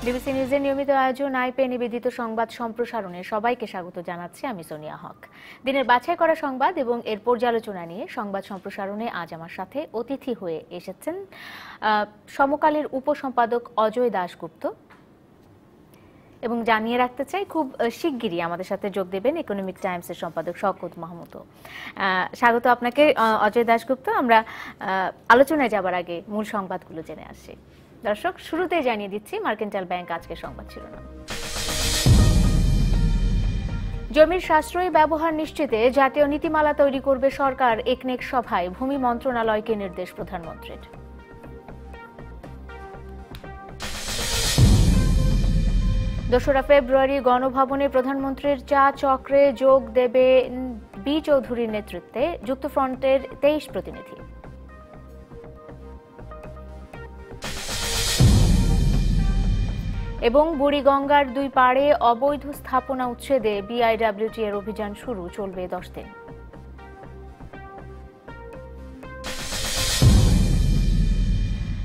DBC নিউজের নিয়মিত আয়োজন আইপে নিবেদিত সংবাদ সম্প্রসারণে সবাইকে স্বাগত জানাচ্ছি। আমি সোনিয়া হক। দিনের বাছাই করা সংবাদ এবং এর পর্যালোচনা নিয়ে সংবাদ সম্প্রসারণে আজ আমার সাথে অতিথি হয়ে এসেছেন সমকালের উপসম্পাদক অজয় দাশগুপ্ত, এবং জানিয়ে রাখতে চাই খুব শিগগিরই আমাদের সাথে যোগ দেবেন ইকোনমিক টাইমসের সম্পাদক শওকত মাহমুদ। স্বাগত আপনাকে অজয় দাশগুপ্ত। আমরা আলোচনায় যাবার আগে মূল সংবাদগুলো জেনে আসি। দর্শক, শুরুতেই জানিয়ে দিচ্ছি মার্কেন্টাইল ব্যাংক আজকের সংবাদ শিরোনাম। জমির সাশ্রয়ী ব্যবহার নিশ্চিতে জাতীয় নীতিমালা তৈরি করবে সরকার, একনেক সভায় ভূমি মন্ত্রণালয়কে নির্দেশ প্রধানমন্ত্রীর। দোসরা ফেব্রুয়ারি গণভবনে প্রধানমন্ত্রীর চা চক্রে যোগ দেবে বি চৌধুরীর নেতৃত্বে যুক্তফ্রন্টের 23 প্রতিনিধি। এবং বুড়িগঙ্গার দুই পাড়ে অবৈধ স্থাপনা উচ্ছেদে বিআইডব্লিউটি এর অভিযান শুরু, চলবে 10 দিন।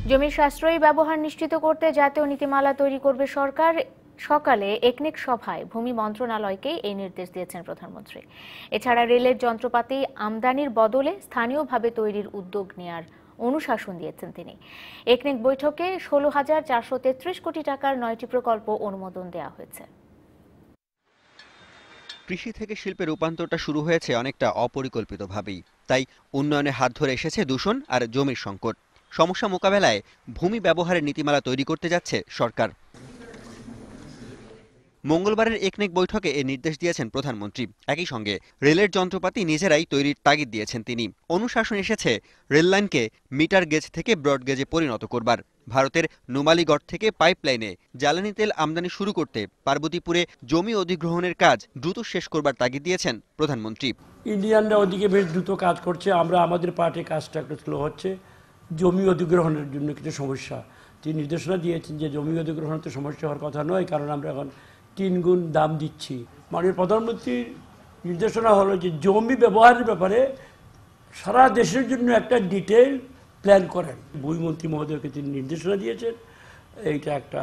জমির সাশ্রয়ী ব্যবহার নিশ্চিত করতে জাতীয় নীতিমালা তৈরি করবে সরকার। সকালে একনেক সভায় ভূমি মন্ত্রণালয়কে এই নির্দেশ দিয়েছেন প্রধানমন্ত্রী। এছাড়া রেলের যন্ত্রপাতি আমদানির বদলে স্থানীয়ভাবে তৈরির উদ্যোগ নেয়ার অনুশাসন দিয়েছেন তিনি। একনেক বৈঠকে 16,433 কোটি টাকার 9টি প্রকল্প অনুমোদন দেওয়া হয়েছে। কৃষি থেকে শিল্পের রূপান্তরটা শুরু হয়েছে অনেকটা অপরিকল্পিতভাবেই, তাই উন্নয়নে হাত ধরে এসেছে দূষণ আর জমির সংকট। সমস্যা মোকাবেলায় ভূমি ব্যবহারের নীতিমালা তৈরি করতে যাচ্ছে সরকার। মঙ্গলবারের একনেক বৈঠকে এ নির্দেশ দিয়েছেন প্রধানমন্ত্রী। একই সঙ্গে রেলের যন্ত্রপাতি নিজেরাই তৈরির তাগিদ দিয়েছেন তিনি। অনুশাসন এসেছে রেললাইনকে মিটার গেজ থেকে ব্রড গেজে পরিণত করবার। ভারতের নুমালীগড় থেকে পাইপলাইনে জ্বালানি তেল আমদানি শুরু করতে পার্বতীপুরে জমি অধিগ্রহণের কাজ দ্রুত শেষ করবার তাগিদ দিয়েছেন প্রধানমন্ত্রী। ইন্ডিয়ানরা ওদিকে বেশ দ্রুত কাজ করছে, আমরা আমাদের পার্টির কাজটা একটু স্লো হচ্ছে। জমি অধিগ্রহণের জন্য কিছু সমস্যা, তিনি নির্দেশনা দিয়েছেন যে জমি অধিগ্রহণ তো সমস্যা হওয়ার কথা নয়, কারণ আমরা এখন 3 গুণ দাম দিচ্ছি। মাননীয় প্রধানমন্ত্রীর নির্দেশনা হলো যে জমি ব্যবহারের ব্যাপারে সারা দেশের জন্য একটা ডিটেইল প্ল্যান করেন। ভূমিমন্ত্রী মহোদয়কে তিনি নির্দেশনা দিয়েছেন এইটা একটা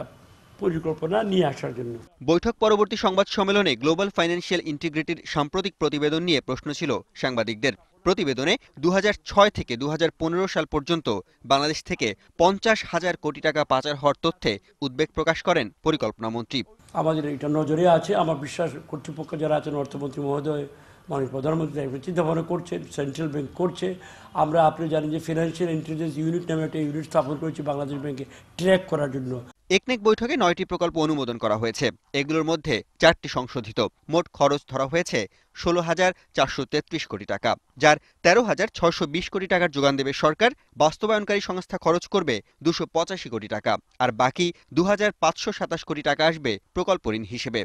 পরিকল্পনা নিয়ে আসার জন্য। বৈঠক পরবর্তী সংবাদ সম্মেলনে গ্লোবাল ফাইন্যান্সিয়াল ইন্টিগ্রিটির সাম্প্রতিক প্রতিবেদন নিয়ে প্রশ্ন ছিল সাংবাদিকদের। প্রতিবেদনে 2006 থেকে 2015 সাল পর্যন্ত বাংলাদেশ থেকে 50,000 কোটি টাকা পাচার হওয়ার তথ্যে উদ্বেগ প্রকাশ করেন পরিকল্পনা মন্ত্রী। আমাদের এটা নজরে আছে, আমার বিশ্বাস কর্তৃপক্ষ যারা আছেন, অর্থমন্ত্রী মহোদয়, মাননীয় প্রধানমন্ত্রী চিন্তা ভাবনা করছেন, সেন্ট্রাল ব্যাংক করছে। আমরা, আপনি জানেন যে ফিনান্সিয়াল ইন্টেলিজেন্স ইউনিট নামে একটা ইউনিট স্থাপন করেছি বাংলাদেশ ব্যাংকে ট্র্যাক করার জন্য। একনেক বৈঠকে 9টি প্রকল্প অনুমোদন করা হয়েছে। এগুলোর মধ্যে 4টি সংশোধিত। মোট খরচ ধরা হয়েছে 16,433 কোটি টাকা, যার 13,620 কোটি টাকার যোগান দেবে সরকার। বাস্তবায়নকারী সংস্থা খরচ করবে 285 কোটি টাকা, আর বাকি 2,527 কোটি টাকা আসবে প্রকল্প ঋণ হিসেবে।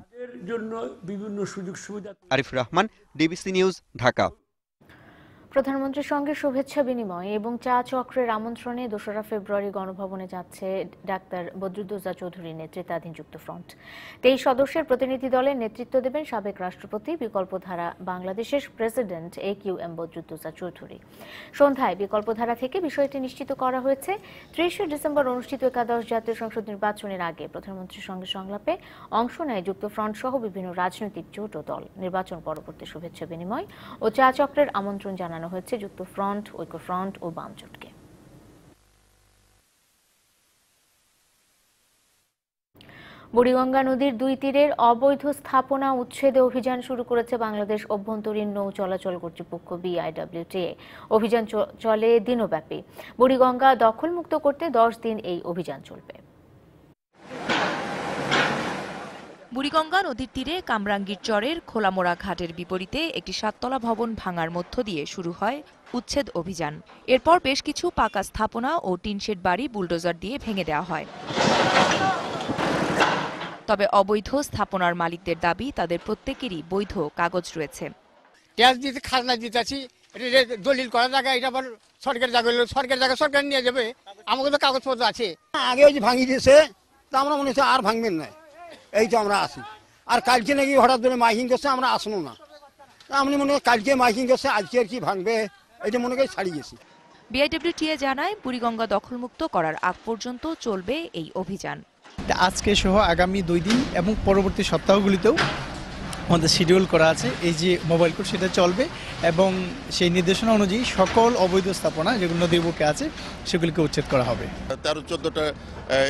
জন্য বিভিন্ন সুযোগ সুবিধা। Arif Rahman, DBC news, Dhaka. প্রধানমন্ত্রীর সঙ্গে শুভেচ্ছা বিনিময় এবং চা চক্রের আমন্ত্রণে 2রা ফেব্রুয়ারি গণভবনে যাচ্ছে ডাক্তার বদরুদ্দোজা চৌধুরীর নেতৃত্বাধীন যুক্তফ্রন্ট। 23 সদস্যের প্রতিনিধি দলের নেতৃত্ব দেবেন সাবেক রাষ্ট্রপতি বিকল্পধারা বাংলাদেশের প্রেসিডেন্ট AQM বদরুদ্দোজা চৌধুরী। সন্ধ্যায় বিকল্পধারা থেকে বিষয়টি নিশ্চিত করা হয়েছে। 30 ডিসেম্বর অনুষ্ঠিত একাদশ জাতীয় সংসদ নির্বাচনের আগে প্রধানমন্ত্রীর সঙ্গে সংলাপে অংশ নেয় যুক্তফ্রন্ট সহ বিভিন্ন রাজনৈতিক জোট ও দল। নির্বাচন পরবর্তী শুভেচ্ছা বিনিময় ও চা চক্রের আমন্ত্রণ জানানো হয়েছে যুক্তফ্রন্ট, ঐক্যফ্রন্ট ও বাম জোটকে। বুড়িগঙ্গা নদীর 2 তীরের অবৈধ স্থাপনা উচ্ছেদে অভিযান শুরু করেছে বাংলাদেশ অভ্যন্তরীণ নৌ চলাচল কর্তৃপক্ষ বিআইডব্লিউটিএ। অভিযান চলে দিনব্যাপী। বুড়িগঙ্গা দখলমুক্ত করতে 10 দিন এই অভিযান চলবে। বুড়িগঙ্গা নদীর তীরে কামরাঙ্গীর চরের খোলামোড়া ঘাটের বিপরীতে একটি 7তলা ভবন ভাঙার মধ্য দিয়ে শুরু হয় উচ্ছেদ অভিযান। এরপর বেশ কিছু পাকা স্থাপনা ও টিনশেড বাড়ি বুলডোজার দিয়ে ভেঙে দেওয়া হয়। তবে অবৈধ স্থাপনার মালিকদের দাবি তাদের প্রত্যেকেরই বৈধ কাগজ রয়েছে। ট্যাক্স দিতে, খাজনা দিতেছি, দলিল করা জায়গা, এটা আবার সরকারের জায়গা, সরকারের জায়গা সরকার নিয়ে যাবে, আমাকে তো কাগজপত্র আছে। আগে ওই যে ভাঙিয়ে দিয়েছে, তা আমরা মনে হচ্ছে আর ভাঙবেন না, এই তো আমরা আসি। আর কালকে নাকি হঠাৎ ধরে মাইকিং করছে, আমরা আসবো না। আমি মনে হয় কালকে মাইকিং করছে, আজকে আর কি ভাঙবে, এটা মনে করে ছাড়িয়ে গেছি। বিআইডব্লিউটিএ জানায় বুড়িগঙ্গা দখলমুক্ত করার আগ পর্যন্ত চলবে এই অভিযান। আজকে সহ আগামী 2 দিন এবং পরবর্তী সপ্তাহগুলিতেও আমাদের শিডিউল করা আছে এই যে মোবাইল কোর্ট সেটা চলবে এবং সেই নির্দেশনা অনুযায়ী সকল অবৈধ স্থাপনা যেগুলো নদীর বুকে আছে সেগুলিকে উচ্ছেদ করা হবে। 13-14টা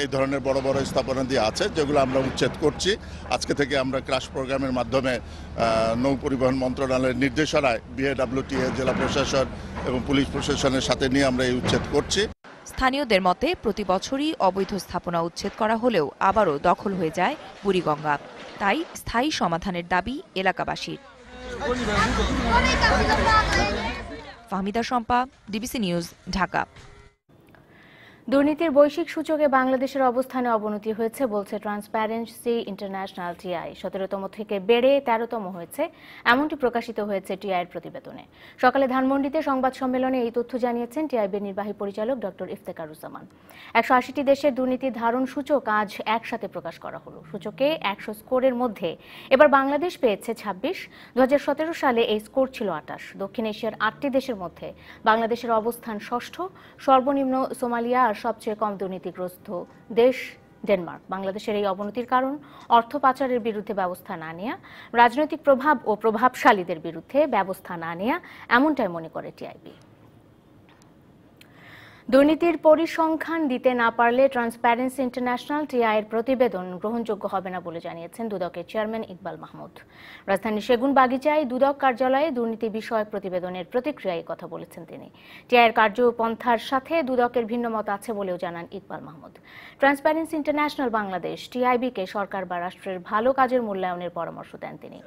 এই ধরনের বড় বড় স্থাপনা দিয়ে আছে যেগুলো আমরা উচ্ছেদ করছি। আজকে থেকে আমরা ক্রাশ প্রোগ্রামের মাধ্যমে নৌ পরিবহন মন্ত্রণালয়ের নির্দেশনায় বিএডব্লিউটিএ জেলা প্রশাসন এবং পুলিশ প্রশাসনের সাথে নিয়ে আমরা এই উচ্ছেদ করছি। স্থানীয়দের মতে প্রতি বছরই অবৈধ স্থাপনা উচ্ছেদ করা হলেও আবারও দখল হয়ে যায় বুড়িগঙ্গা। তাই স্থায়ী সমাধানের দাবি এলাকাবাসীর। Fahmida Shampa, DBC news, Dhaka. দুর্নীতির বৈশ্বিক সূচকে বাংলাদেশের অবস্থানে অবনতি হয়েছে বলছে ট্রান্সপারেন্সি ইন্টারন্যাশনাল। টিআই 17তম থেকে বেড়ে 13তম হয়েছে, এমনটি প্রকাশিত হয়েছে টিআইয়ের প্রতিবেদনে। সকালে ধানমন্ডিতে সংবাদ সম্মেলনে এই তথ্য জানিয়েছেন টিআইবির নির্বাহী পরিচালক ডক্টর ইফতেখারুজ্জামান। 180টি দেশের দুর্নীতির ধারণ সূচক আজ একসাথে প্রকাশ করা হলো। সূচকে 100 স্কোরের মধ্যে এবার বাংলাদেশ পেয়েছে 26। 2017 সালে এই স্কোর ছিল 28। দক্ষিণ এশিয়ার 8টি দেশের মধ্যে বাংলাদেশের অবস্থান ষষ্ঠ, সর্বনিম্ন সোমালিয়া, সবচেয়ে কম দুর্নীতিগ্রস্ত দেশ ডেনমার্ক। বাংলাদেশের এই অবনতির কারণ অর্থ পাচারের বিরুদ্ধে ব্যবস্থা না নেওয়া, রাজনৈতিক প্রভাব ও প্রভাবশালীদের বিরুদ্ধে ব্যবস্থা না নেওয়া, এমনটাই মনে করে টিআইবি। দুর্নীতির পরিসংখ্যান দিতে না পারলে ট্রান্সপারেন্সি ইন্টারন্যাশনাল টিআইয়ের প্রতিবেদন গ্রহণযোগ্য হবে না বলে জানিয়েছেন দুদকের চেয়ারম্যান ইকবাল মাহমুদ। রাজধানীর সেগুনবাগিচায় দুদক কার্যালয়ে দুর্নীতি বিষয়ক প্রতিবেদনের প্রতিক্রিয়ায় কথা বলেছেন তিনি। টিআইয়ের কার্যপন্থার সাথে দুদকের ভিন্ন মত আছে বলেও জানান ইকবাল মাহমুদ। ট্রান্সপারেন্সি ইন্টারন্যাশনাল বাংলাদেশ টিআইবিকে সরকার বা রাষ্ট্রের ভালো কাজের মূল্যায়নের পরামর্শ দেন তিনি।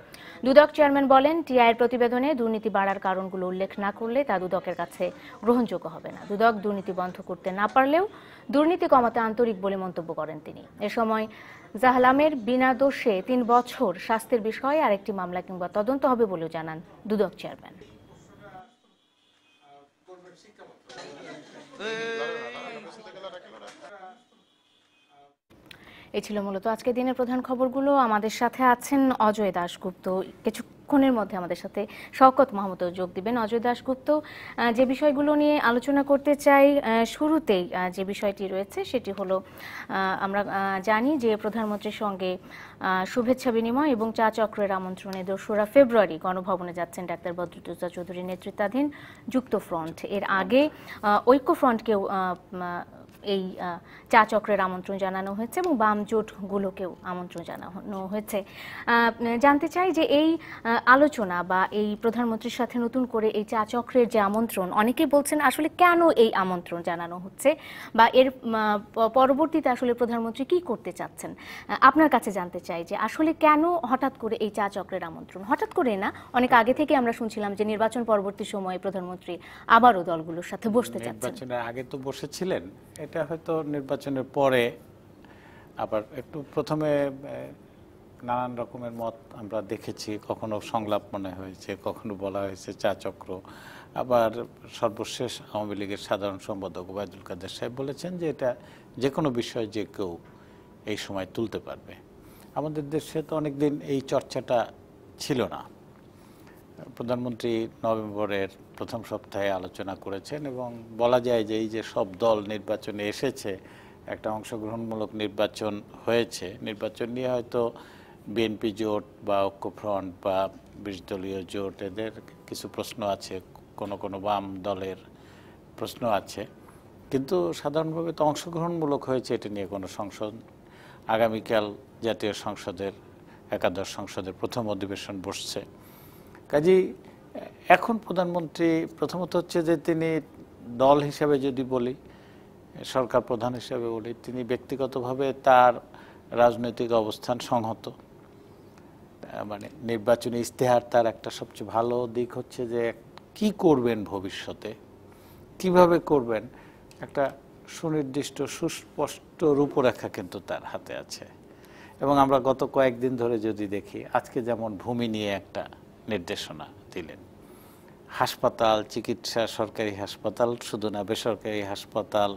দুদক চেয়ারম্যান বলেন, টিআইয়ের প্রতিবেদনে দুর্নীতি বাড়ার কারণগুলো উল্লেখ না করলে তা দুদকের কাছে গ্রহণযোগ্য হবে না। দুদক দুর্নীতি বন্ধ করতে না পারলেও দুর্নীতি কমাতে আন্তরিক বলে মন্তব্য করেন তিনি। এ সময় জাহলামের বিনা দোষে 3 বছর শাস্তির বিষয়ে আরেকটি মামলা কিংবা তদন্ত হবে বলেও জানান দুদক চেয়ারম্যান। এই ছিল মূলত আজকের দিনের প্রধান খবরগুলো। আমাদের সাথে আছেন অজয় দাশগুপ্ত। কিছুক্ষণের মধ্যে আমাদের সাথে শওকত মাহমুদও যোগ দিবেন। অজয় দাশগুপ্ত, যে বিষয়গুলো নিয়ে আলোচনা করতে চাই, শুরুতেই যে বিষয়টি রয়েছে সেটি হলো, আমরা জানি যে প্রধানমন্ত্রীর সঙ্গে শুভেচ্ছা বিনিময় এবং চা চক্রের আমন্ত্রণে 2রা ফেব্রুয়ারি গণভবনে যাচ্ছেন ডাক্তার বদরুদ্দোজা চৌধুরী নেতৃত্বাধীন যুক্ত ফ্রন্ট। এর আগে ঐক্য ফ্রন্টকেও এই চা চক্রের আমন্ত্রণ জানানো হয়েছে এবং বাম জোটগুলোকেও আমন্ত্রণ জানানো হয়েছে। জানতে চাই যে এই আলোচনা বা এই প্রধানমন্ত্রীর সাথে নতুন করে এই চা চক্রের যে আমন্ত্রণ, অনেকেই বলছেন আসলে কেন এই আমন্ত্রণ জানানো হচ্ছে বা এর পরবর্তীতে আসলে প্রধানমন্ত্রী কি করতে চাচ্ছেন। আপনার কাছে জানতে চাই যে আসলে কেন হঠাৎ করে এই চা চক্রের আমন্ত্রণ? হঠাৎ করে না, অনেক আগে থেকে আমরা শুনছিলাম যে নির্বাচন পরবর্তী সময়ে প্রধানমন্ত্রী আবারও দলগুলোর সাথে বসতে চাচ্ছেন। নির্বাচনের আগে তো বসেছিলেন, এটা হয়তো নির্বাচনের পরে আবার একটু প্রথমে নানান রকমের মত আমরা দেখেছি, কখনো সংলাপ মনে হয়েছে, কখনো বলা হয়েছে চা চক্র। আবার সর্বশেষ আওয়ামী লীগের সাধারণ সম্পাদক ওবায়দুল কাদের সাহেব বলেছেন যে এটা যে কোনো বিষয় যে কেউ এই সময় তুলতে পারবে। আমাদের দেশে তো অনেকদিন এই চর্চাটা ছিল না। প্রধানমন্ত্রী নভেম্বরের প্রথম সপ্তাহে আলোচনা করেছেন এবং বলা যায় যে এই যে সব দল নির্বাচনে এসেছে, একটা অংশগ্রহণমূলক নির্বাচন হয়েছে, নির্বাচন নিয়ে হয়তো বিএনপি জোট বা ঐক্যফ্রন্ট বা 20 দলীয় জোট এদের কিছু প্রশ্ন আছে, কোনো বাম দলের প্রশ্ন আছে, কিন্তু সাধারণভাবে তো অংশগ্রহণমূলক হয়েছে। এটা নিয়ে কোনো সংশয়। আগামীকাল জাতীয় সংসদের একাদশ সংসদের প্রথম অধিবেশন বসছে। কাজেই এখন প্রধানমন্ত্রী প্রথমত হচ্ছে যে তিনি দল হিসাবে যদি বলি, সরকার প্রধান হিসাবে বলি, তিনি ব্যক্তিগতভাবে তার রাজনৈতিক অবস্থান সংহত। মানে নির্বাচনী ইশতেহার তার একটা সবচেয়ে ভালো দিক হচ্ছে যে কি করবেন ভবিষ্যতে, কিভাবে করবেন, একটা সুনির্দিষ্ট সুস্পষ্ট রূপরেখা কিন্তু তার হাতে আছে। এবং আমরা গত কয়েকদিন ধরে যদি দেখি, আজকে যেমন ভূমি নিয়ে একটা নির্দেশনা দিলেন। হাসপাতাল, চিকিৎসা, সরকারি হাসপাতাল শুধু না, বেসরকারি হাসপাতাল,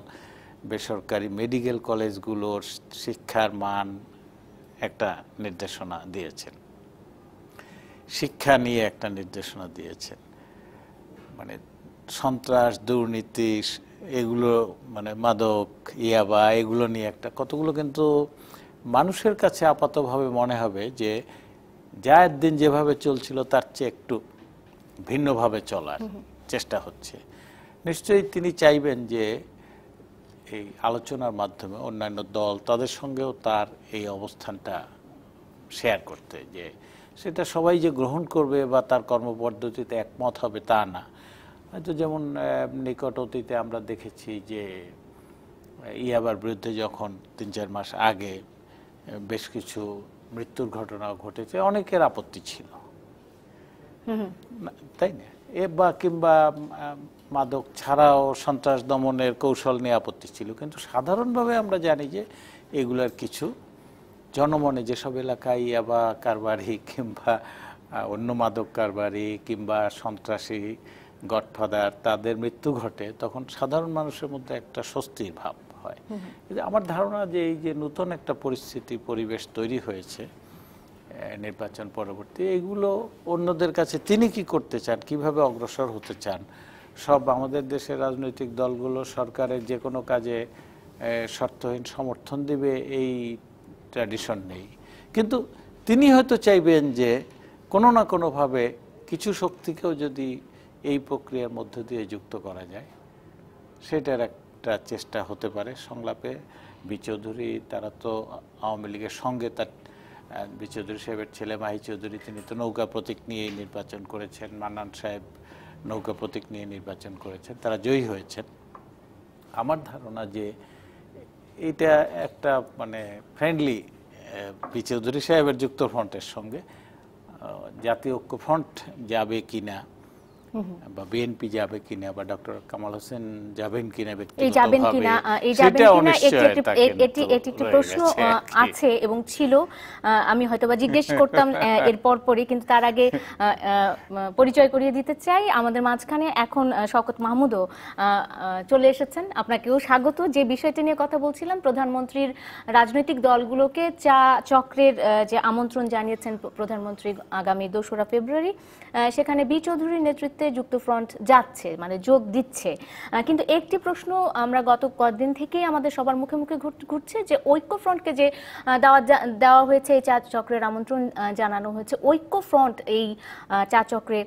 বেসরকারি মেডিকেল কলেজগুলোর শিক্ষার মান একটা নির্দেশনা দিয়েছেন। শিক্ষা নিয়ে একটা নির্দেশনা দিয়েছেন। মানে সন্ত্রাস, দুর্নীতি, এগুলো মানে মাদক, ইয়াবা, এগুলো নিয়ে একটা কতগুলো কিন্তু মানুষের কাছে আপাতভাবে মনে হবে যে জায়ের দিন যেভাবে চলছিল তার চেয়ে একটু ভিন্নভাবে চলার চেষ্টা হচ্ছে। নিশ্চয়ই তিনি চাইবেন যে এই আলোচনার মাধ্যমে অন্যান্য দল তাদের সঙ্গেও তার এই অবস্থানটা শেয়ার করতে, যে সেটা সবাই যে গ্রহণ করবে বা তার কর্মপদ্ধতিতে একমত হবে তা না। হয়তো যেমন নিকট অতীতে আমরা দেখেছি যে ইয়াবার বিরুদ্ধে যখন ৩-৪ মাস আগে বেশ কিছু মৃত্যুর ঘটনা ঘটেছে, অনেকের আপত্তি ছিল, তাই না? বা কিংবা মাদক ছাড়াও সন্ত্রাস দমনের কৌশল নিয়ে আপত্তি ছিল, কিন্তু সাধারণভাবে আমরা জানি যে এগুলার কিছু জনমনে যেসব এলাকায় ইয়াবা কারবারি কিংবা অন্য মাদক কারবারি কিংবা সন্ত্রাসী গডফাদার তাদের মৃত্যু ঘটে, তখন সাধারণ মানুষের মধ্যে একটা স্বস্তির ভাব হয়। কিন্তু আমার ধারণা যে এই যে নতুন একটা পরিস্থিতি পরিবেশ তৈরি হয়েছে নির্বাচন পরবর্তী, এগুলো অন্যদের কাছে তিনি কি করতে চান, কিভাবে অগ্রসর হতে চান, সব আমাদের দেশের রাজনৈতিক দলগুলো সরকারের যে কোনো কাজে শর্তহীন সমর্থন দিবে এই ট্র্যাডিশন নেই। কিন্তু তিনি হয়তো চাইবেন যে কোনো না কোনোভাবে কিছু শক্তিকেও যদি এই প্রক্রিয়ার মধ্য দিয়ে যুক্ত করা যায়, সেটার একটা চেষ্টা হতে পারে সংলাপে। বি চৌধুরী তারা তো আওয়ামী লীগের সঙ্গে, তার বি চৌধুরী সাহেবের ছেলে মাহি চৌধুরী তিনি তো নৌকা প্রতীক নিয়ে নির্বাচন করেছেন, মান্নান সাহেব নৌকা প্রতীক নিয়ে নির্বাচন করেছেন, তারা জয়ী হয়েছেন। আমার ধারণা যে এটা একটা মানে ফ্রেন্ডলি বি চৌধুরী সাহেবের যুক্তফ্রন্টের সঙ্গে জাতীয় ঐক্যফ্রন্ট যাবে কিনা বা বিএনপি যাবে কিনা বা ডক্টর কামাল হোসেন যাবেন কিনা এটি একটি প্রশ্ন আছে এবং ছিল, আমি হয়তোবা জিজ্ঞেস করতাম এর পরপরই, কিন্তু তার আগে পরিচয় করিয়ে দিতে চাই আমাদের মাঝখানে এখন শওকত মাহমুদও চলে এসেছেন। আপনাকেও স্বাগত। যে বিষয়টি নিয়ে কথা বলছিলাম, প্রধানমন্ত্রীর রাজনৈতিক দলগুলোকে চা চক্রের যে আমন্ত্রণ জানিয়েছেন প্রধানমন্ত্রী আগামী ২রা ফেব্রুয়ারি, সেখানে বি চৌধুরীর নেতৃত্বে যুক্তফ্রন্ট যাচ্ছে, মানে যোগ দিচ্ছে। কিন্তু একটি প্রশ্ন আমরা গত কয়েকদিন থেকেই আমাদের সবার মুখে মুখে ঘুরছে যে ঐক্যফ্রন্টকে যে দেওয়া হয়েছে, এই চা চক্রের আমন্ত্রণ জানানো হয়েছে, ঐক্যফ্রন্ট এই চা চক্রে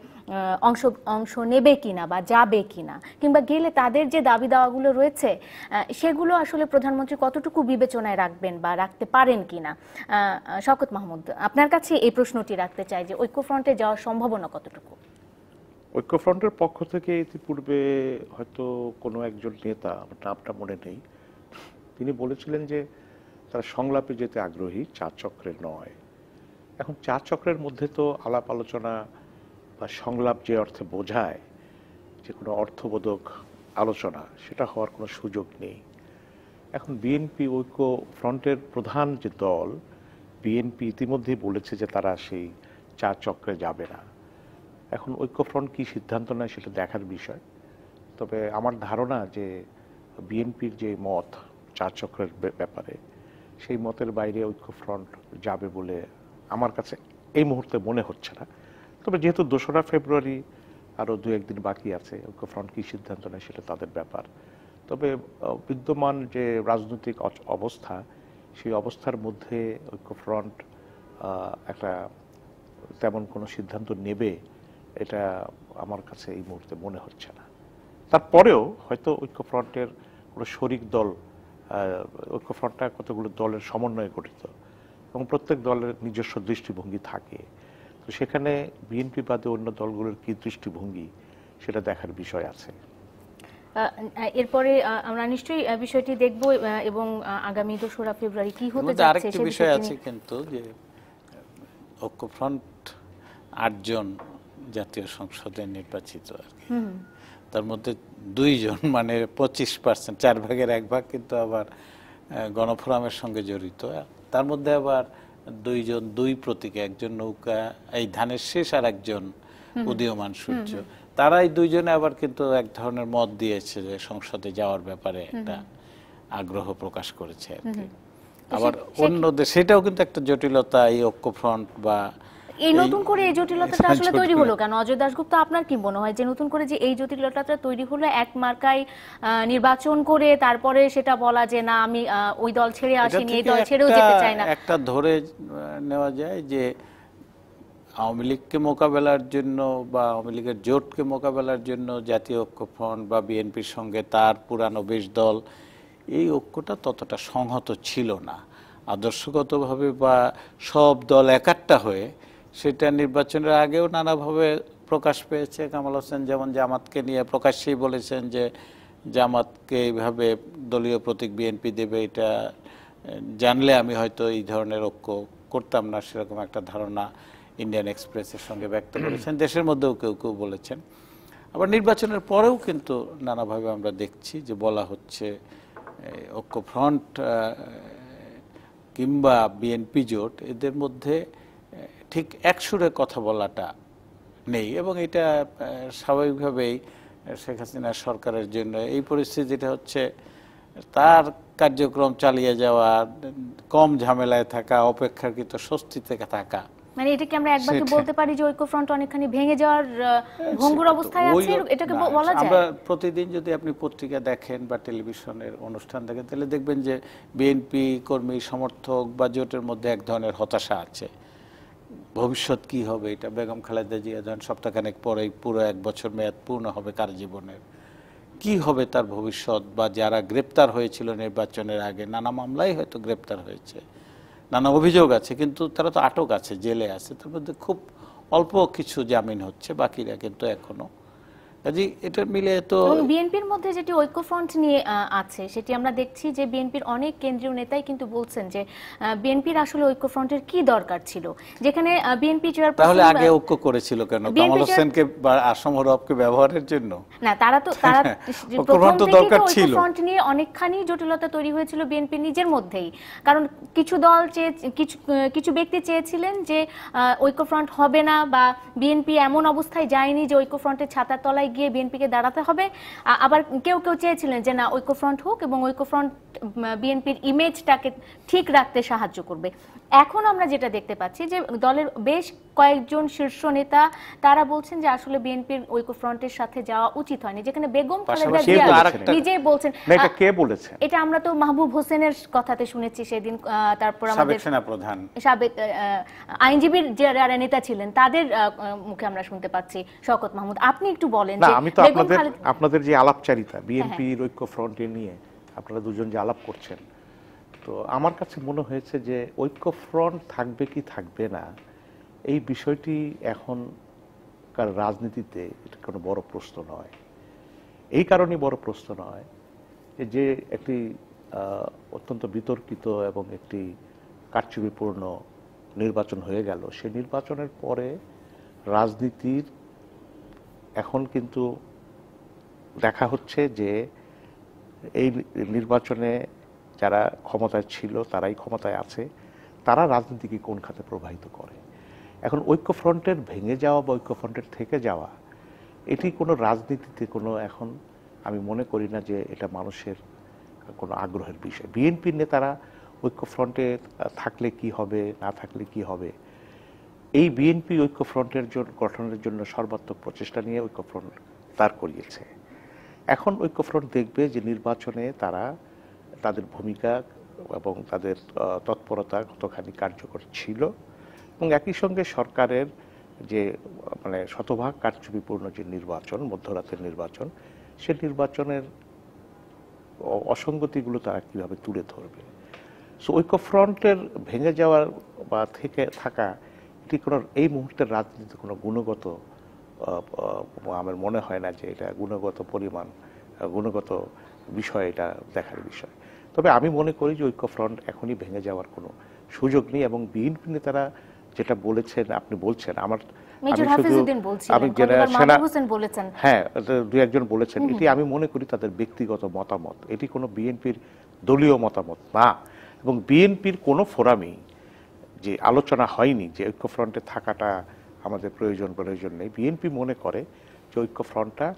অংশ নেবে কিনা বা যাবে কিনা, কিংবা গেলে তাদের যে দাবি দাওয়াগুলো রয়েছে সেগুলো আসলে প্রধানমন্ত্রী কতটুকু বিবেচনায় রাখবেন বা রাখতে পারেন কিনা। শওকত মাহমুদ, আপনার কাছে এই প্রশ্নটি রাখতে চাই যে ঐক্যফ্রন্টে যাওয়ার সম্ভাবনা কতটুকু? ঐক্যফ্রন্টের পক্ষ থেকে ইতিপূর্বে হয়তো কোনো একজন নেতা, নামটা মনে নেই, তিনি বলেছিলেন যে তারা সংলাপে যেতে আগ্রহী, চা চক্রে নয়। এখন চা চক্রের মধ্যে তো আলাপ আলোচনা বা সংলাপ যে অর্থে বোঝায়, যে কোনো অর্থবোধক আলোচনা, সেটা হওয়ার কোনো সুযোগ নেই। এখন বিএনপি ঐক্যফ্রন্টের প্রধান যে দল, বিএনপি ইতিমধ্যেই বলেছে যে তারা সেই চা চক্রে যাবে না। এখন ঐক্যফ্রন্ট কি সিদ্ধান্ত নেয় সেটা দেখার বিষয়। তবে আমার ধারণা যে বিএনপির যে মত চা চক্রের ব্যাপারে, সেই মতের বাইরে ঐক্যফ্রন্ট যাবে বলে আমার কাছে এই মুহূর্তে মনে হচ্ছে না। তবে যেহেতু ২রা ফেব্রুয়ারি আরও ২-১ দিন বাকি আছে, ঐক্যফ্রন্ট কি সিদ্ধান্ত নেয় সেটা তাদের ব্যাপার। তবে বিদ্যমান যে রাজনৈতিক অবস্থা, সেই অবস্থার মধ্যে ঐক্যফ্রন্ট একটা তেমন কোনো সিদ্ধান্ত নেবে এটা আমার কাছে এই মুহূর্তে মনে হচ্ছে না। তারপরেও হয়তো ঐক্যফ্রন্টের কোনো শরিক দল, ঐক্যফ্রন্টটা কতগুলো দলের সমন্বয়ে গঠিত এবং প্রত্যেক দলের নিজস্ব দৃষ্টিভঙ্গি থাকে, তো সেখানে বিএনপি বাদে অন্য দলগুলোর কি দৃষ্টিভঙ্গি সেটা দেখার বিষয় আছে। এরপরে আমরা নিশ্চয়ই বিষয়টি দেখব এবং আগামী ২রা ফেব্রুয়ারি কি হতে যাচ্ছে আরেকটি বিষয় আছে, কিন্তু যে ঐক্যফ্রন্ট ৮ জন জাতীয় সংসদে নির্বাচিত আর কি, তার মধ্যে ২ জন মানে ২৫%, ৪ ভাগের ১ ভাগ কিন্তু আবার গণফোরামের সঙ্গে জড়িত। তার মধ্যে আবার ২ জন ২ প্রতীকে, একজন নৌকা এই ধানের শেষ আর একজন উদীয়মান সূর্য, তারাই ২ জনে আবার কিন্তু এক ধরনের মত দিয়েছে যে সংসদে যাওয়ার ব্যাপারে একটা আগ্রহ প্রকাশ করেছে আর কি। আবার অন্যদের সেটাও কিন্তু একটা জটিলতা, এই ঐক্যফ্রন্ট বা এই নতুন করে এই জটিলতাটা আসলে তৈরি হলো কেন? অজয় দাশগুপ্ত, আপনার কি মনে হয় যে নতুন করে যে এই জটিলতাটা তৈরি হলো এক মার্কায় নির্বাচন করে তারপরে সেটা বলা যে না আমি ওই দল ছেড়ে আসিনি, এই দল ছেড়েও যেতে চাই না? একটা ধরে নেওয়া যায় যে আওয়ামী লীগকে মোকাবেলার জন্য বা আওয়ামী লীগের জোটকে মোকাবেলার জন্য জাতীয় ঐক্যফ্রন্ট বা বিএনপির সঙ্গে তার পুরানো ২০ দল, এই ঐক্যটা ততটা সংহত ছিল না আদর্শগতভাবে, বা সব দল একাট্টা হয়ে সেটা নির্বাচনের আগেও নানাভাবে প্রকাশ পেয়েছে। কামাল হোসেন যেমন জামাতকে নিয়ে প্রকাশ্যেই বলেছেন যে জামাতকে এইভাবে দলীয় প্রতীক বিএনপি দেবে, এটা জানলে আমি হয়তো এই ধরনের ঐক্য করতাম না, সেরকম একটা ধারণা ইন্ডিয়ান এক্সপ্রেসের সঙ্গে ব্যক্ত করেছেন। দেশের মধ্যেও কেউ কেউ বলেছেন। আবার নির্বাচনের পরেও কিন্তু নানাভাবে আমরা দেখছি যে বলা হচ্ছে ঐক্যফ্রন্ট কিংবা বিএনপি জোট, এদের মধ্যে ঠিক একসুরে কথা বলাটা নেই, এবং এটা স্বাভাবিকভাবেই শেখ হাসিনা সরকারের জন্য এই পরিস্থিতিটা হচ্ছে তার কার্যক্রম চালিয়ে যাওয়া, কম ঝামেলায় থাকা, অপেক্ষাকৃত স্বস্তিতে থাকা। মানে এটা কি আমরা একবার কি বলতে পারি যে ঐক্যফ্রন্ট অনেকখানি ভেঙে যাওয়ার ভঙ্গুর অবস্থায় আছে, এটাকে বলা যায়? আমরা প্রতিদিন যদি আপনি পত্রিকা দেখেন বা টেলিভিশনের অনুষ্ঠান দেখেন, তাহলে দেখবেন যে বিএনপি কর্মী সমর্থক বা জোটের মধ্যে এক ধরনের হতাশা আছে। ভবিষ্যৎ কি হবে, এটা বেগম খালেদা জিয়া ধরেন সপ্তাহখানেক পরেই পুরো 1 বছর মেয়াদ পূর্ণ হবে কারাজীবনের, কি হবে তার ভবিষ্যৎ? বা যারা গ্রেপ্তার হয়েছিল নির্বাচনের আগে, নানা মামলায় হয়তো গ্রেপ্তার হয়েছে, নানা অভিযোগ আছে, কিন্তু তারা তো আটক আছে, জেলে আছে, তার মধ্যে খুব অল্প কিছু জামিন হচ্ছে, বাকিরা কিন্তু এখনো। কাজে এটা মিলে তো বিএনপির মধ্যে যেটি ঐক্যফ্রন্ট নিয়ে আছে সেটি আমরা দেখছি যে বিএনপির অনেক কেন্দ্রীয় নেতাই কিন্তু বলছেন যে বিএনপির আসলে ঐক্যফ্রন্টের কি দরকার ছিল, যেখানে বিএনপি চেয়ারপারসন তাহলে আগে ঐক্য করেছিল কেন? কামাল হোসেনকে বা আসম হরফকে ব্যবহারের জন্য না, তারা প্রথম থেকেই ঐক্যফ্রন্ট নিয়ে অনেকখানি জটিলতা তৈরি হয়েছিল বিএনপি নিজের মধ্যেই, কারণ কিছু দল কিছু ব্যক্তি চেয়েছিলেন যে ঐক্যফ্রন্ট হবে না, বা বিএনপি এমন অবস্থায় যায়নি যে ঐক্যফ্রন্টের ছাতার তলায় গিয়ে বিএনপিকে দাঁড়াতে হবে। আবার কেউ কেউ চেয়েছিলেন যে না, ঐক্যফ্রন্ট হোক এবং ঐক্যফ্রন্ট বিএনপির ইমেজটাকে ঠিক রাখতে সাহায্য করবে। এখন আমরা যেটা দেখতে পাচ্ছি যে দলের বেশ কয়েকজন শীর্ষ নেতা তারা বলছেন যে আসলে বিএনপির ঐক্যফ্রন্টের সাথে যাওয়া উচিত হয়নি, যেখানে বেগম খালেদা জিয়া নিজেই বলছেন। এটা কে বলেছেন? এটা আমরা তো মাহবুব হোসেনের কথাতে শুনেছি সেদিন, তারপর আমাদের সেনাপ্রধান, সাবেক আইনজীবীর যারা নেতা ছিলেন তাদের মুখে আমরা শুনতে পাচ্ছি। শওকত মাহমুদ, আপনি একটু বলেন যে আমি তো আপনাদের যে আলাপচারিতা বিএনপির ঐক্যফ্রন্টে নিয়ে আপনারা দুজন যে আলাপ করছেন, তো আমার কাছে মনে হয়েছে যে ঐক্যফ্রন্ট থাকবে কি থাকবে না, এই বিষয়টি এখনকার রাজনীতিতে এটা কোনো বড় প্রশ্ন নয়। এই কারণেই বড় প্রশ্ন নয় যে একটি অত্যন্ত বিতর্কিত এবং একটি কারচুপিপূর্ণ নির্বাচন হয়ে গেল। সেই নির্বাচনের পরে রাজনীতির এখন কিন্তু দেখা হচ্ছে যে এই নির্বাচনে যারা ক্ষমতায় ছিল তারাই ক্ষমতায় আছে, তারা রাজনীতিকে কোন খাতে প্রবাহিত করে। এখন ঐক্যফ্রন্টের ভেঙে যাওয়া বা ঐক্যফ্রন্টের থেকে যাওয়া, এটি কোনো রাজনীতিতে কোনো, এখন আমি মনে করি না যে এটা মানুষের কোনো আগ্রহের বিষয়। বিএনপির নেতারা ঐক্যফ্রন্টে থাকলে কি হবে, না থাকলে কি হবে, এই বিএনপি ঐক্যফ্রন্টের গঠনের জন্য সর্বাত্মক প্রচেষ্টা নিয়ে ঐক্যফ্রন্ট দাঁড় করিয়েছে। এখন ঐক্যফ্রন্ট দেখবে যে নির্বাচনে তারা তাদের ভূমিকা এবং তাদের তৎপরতা কতখানি কার্যকর ছিল, এবং একই সঙ্গে সরকারের যে মানে শতভাগ কারচুপিপূর্ণ যে নির্বাচন, মধ্যরাতের নির্বাচন, সে নির্বাচনের অসঙ্গতিগুলো তারা কীভাবে তুলে ধরবে। সো ঐক্যফ্রন্টের ভেঙে যাওয়ার বা থেকে থাকা এটি কোনো এই মুহূর্তের রাজনীতিতে কোনো গুণগত, আমার মনে হয় না যে এটা গুণগত পরিমাণ, গুণগত বিষয় এটা দেখার বিষয়। তবে আমি মনে করি যে ঐক্যফ্রন্ট এখনই ভেঙে যাওয়ার কোনো সুযোগ নেই, এবং বিএনপি নেতারা যেটা বলেছেন, আপনি বলছেন, আমি হ্যাঁ দুই একজন বলেছেন, এটি আমি মনে করি তাদের ব্যক্তিগত মতামত, এটি কোনো বিএনপির দলীয় মতামত না। এবং বিএনপির কোনো ফোরামেই যে আলোচনা হয়নি যে ঐক্যফ্রন্টে থাকাটা আমাদের প্রয়োজন নেই। বিএনপি মনে করে যে ঐক্যফ্রন্টটা